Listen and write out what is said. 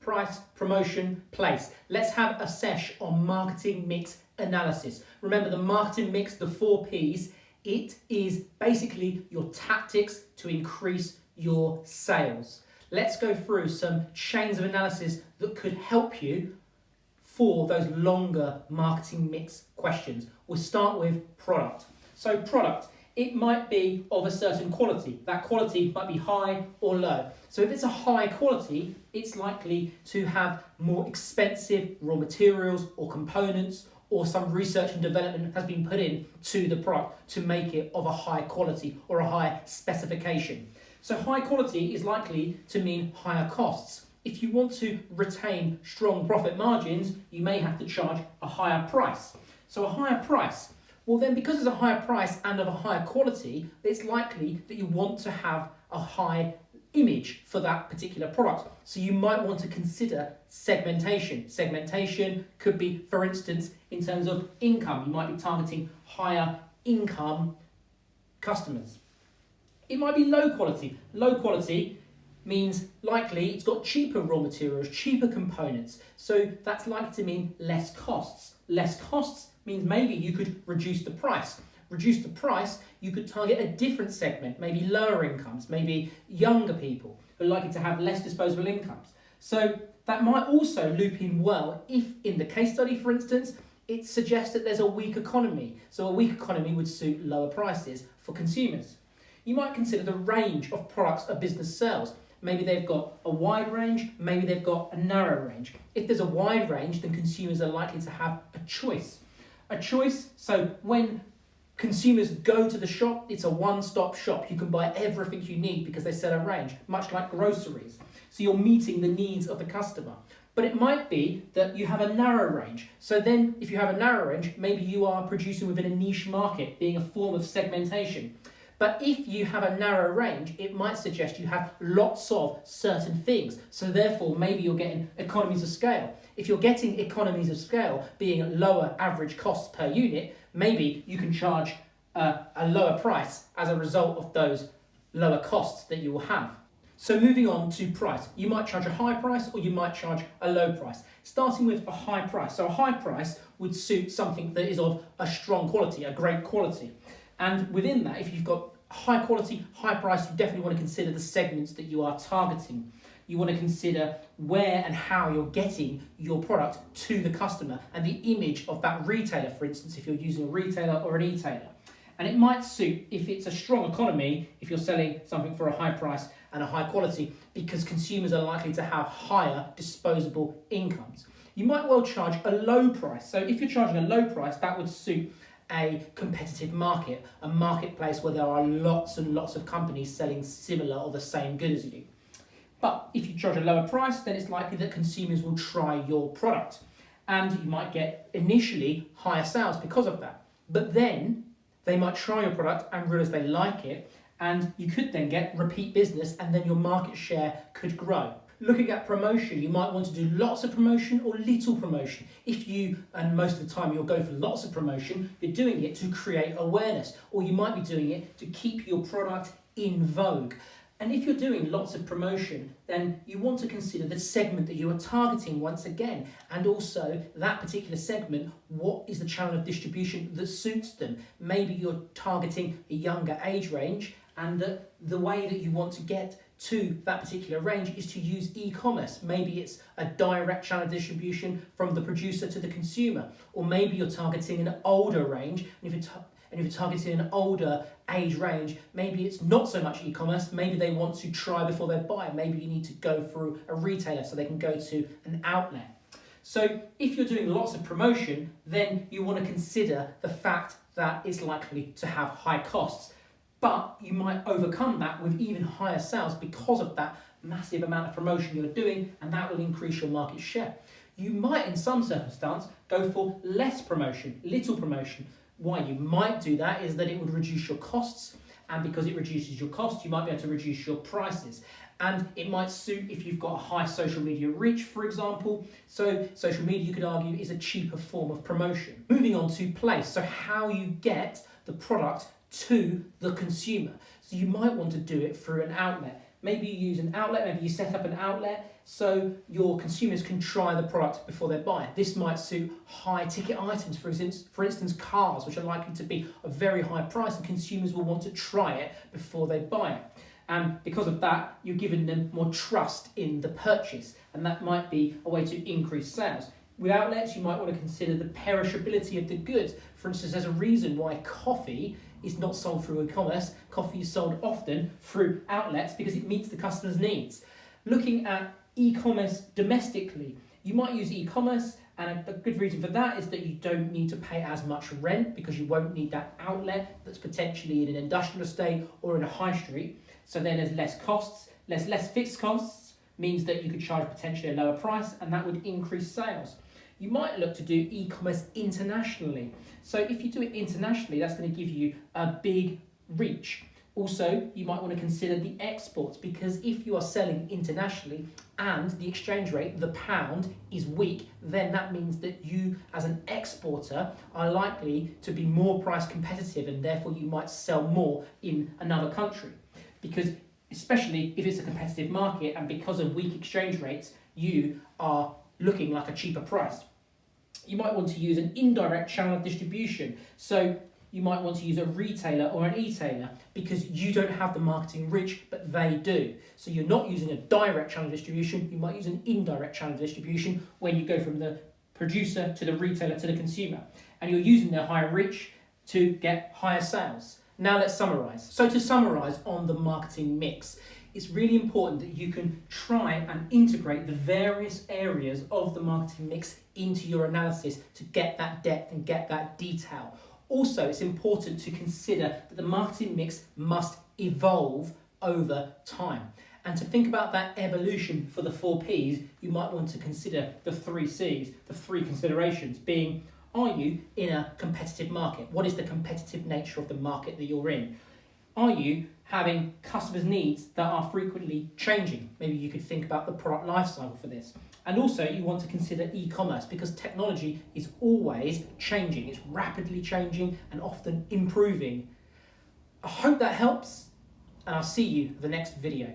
price, promotion, place. Let's have a sesh on marketing mix analysis. Remember the marketing mix, the 4 Ps, it is basically your tactics to increase your sales. Let's go through some chains of analysis that could help you for those longer marketing mix questions. We'll start with product. So product, it might be of a certain quality. That quality might be high or low. So if it's a high quality, it's likely to have more expensive raw materials or components, or some research and development has been put in to the product to make it of a high quality or a high specification. So high quality is likely to mean higher costs. If you want to retain strong profit margins, you may have to charge a higher price. So a higher price, well then because it's a higher price and of a higher quality, it's likely that you want to have a high image for that particular product. So you might want to consider segmentation. Segmentation could be, for instance, in terms of income. You might be targeting higher income customers. It might be low quality. Low quality means likely it's got cheaper raw materials, cheaper components. So that's likely to mean less costs. Less costs means maybe you could reduce the price. Reduce the price, you could target a different segment, maybe lower incomes, maybe younger people who are likely to have less disposable incomes. So that might also loop in well if in the case study, for instance, it suggests that there's a weak economy. So a weak economy would suit lower prices for consumers. You might consider the range of products a business sells. Maybe they've got a wide range, maybe they've got a narrow range. If there's a wide range, then consumers are likely to have a choice. A choice, so when consumers go to the shop, it's a one-stop shop. You can buy everything you need because they sell a range, much like groceries. So you're meeting the needs of the customer. But it might be that you have a narrow range. So then if you have a narrow range, maybe you are producing within a niche market, being a form of segmentation. But if you have a narrow range, it might suggest you have lots of certain things. So therefore, maybe you're getting economies of scale. If you're getting economies of scale, being lower average costs per unit, maybe you can charge a lower price as a result of those lower costs that you will have. So moving on to price, you might charge a high price or you might charge a low price. Starting with a high price. So a high price would suit something that is of a strong quality, a great quality. And within that, if you've got high quality, high price, you definitely want to consider the segments that you are targeting. You want to consider where and how you're getting your product to the customer and the image of that retailer, for instance, if you're using a retailer or an e-tailer. And it might suit if it's a strong economy, if you're selling something for a high price and a high quality, because consumers are likely to have higher disposable incomes. You might well charge a low price. So if you're charging a low price, that would suit a competitive market, a marketplace where there are lots and lots of companies selling similar or the same good as you. But if you charge a lower price, then it's likely that consumers will try your product. And you might get initially higher sales because of that. But then they might try your product and realize they like it, and you could then get repeat business, and then your market share could grow. Looking at promotion, you might want to do lots of promotion or little promotion. If you, and most of the time you'll go for lots of promotion, you're doing it to create awareness, or you might be doing it to keep your product in vogue. And if you're doing lots of promotion, then you want to consider the segment that you are targeting once again, and also that particular segment, what is the channel of distribution that suits them? Maybe you're targeting a younger age range, and the way that you want to get to that particular range is to use e-commerce. Maybe it's a direct channel of distribution from the producer to the consumer, or maybe you're targeting an older range, and if you're targeting an older age range, maybe it's not so much e-commerce, maybe they want to try before they buy, maybe you need to go through a retailer so they can go to an outlet. So if you're doing lots of promotion, then you want to consider the fact that it's likely to have high costs. But you might overcome that with even higher sales because of that massive amount of promotion you're doing, and that will increase your market share. You might, in some circumstance, go for less promotion, little promotion. Why you might do that is that it would reduce your costs, and because it reduces your costs, you might be able to reduce your prices. And it might suit if you've got a high social media reach, for example. So social media, you could argue, is a cheaper form of promotion. Moving on to place, so how you get the product to the consumer. So you might want to do it through an outlet. Maybe you use an outlet, maybe you set up an outlet so your consumers can try the product before they buy it. This might suit high ticket items, for instance, cars, which are likely to be a very high price and consumers will want to try it before they buy it. And because of that, you're giving them more trust in the purchase, and that might be a way to increase sales. With outlets, you might want to consider the perishability of the goods. For instance, there's a reason why coffee is not sold through e-commerce. Coffee is sold often through outlets because it meets the customer's needs. Looking at e-commerce domestically, you might use e-commerce, and a good reason for that is that you don't need to pay as much rent because you won't need that outlet that's potentially in an industrial estate or in a high street. So then there's less costs, less fixed costs, means that you could charge potentially a lower price, and that would increase sales. You might look to do e-commerce internationally. So if you do it internationally, that's going to give you a big reach. Also, you might want to consider the exports, because if you are selling internationally and the exchange rate, the pound, is weak, then that means that you as an exporter are likely to be more price competitive, and therefore you might sell more in another country. Because especially if it's a competitive market and because of weak exchange rates, you are looking like a cheaper price. You might want to use an indirect channel of distribution. So you might want to use a retailer or an e-tailer because you don't have the marketing reach, but they do. So you're not using a direct channel of distribution, you might use an indirect channel of distribution when you go from the producer to the retailer to the consumer. And you're using their higher reach to get higher sales. Now let's summarise. So to summarise on the marketing mix, it's really important that you can try and integrate the various areas of the marketing mix into your analysis to get that depth and get that detail. Also, it's important to consider that the marketing mix must evolve over time. And to think about that evolution for the 4 Ps, you might want to consider the 3 Cs, the 3 considerations being, are you in a competitive market? What is the competitive nature of the market that you're in? Are you having customers' needs that are frequently changing? Maybe you could think about the product life cycle for this. And also you want to consider e-commerce because technology is always changing. It's rapidly changing and often improving. I hope that helps, and I'll see you in the next video.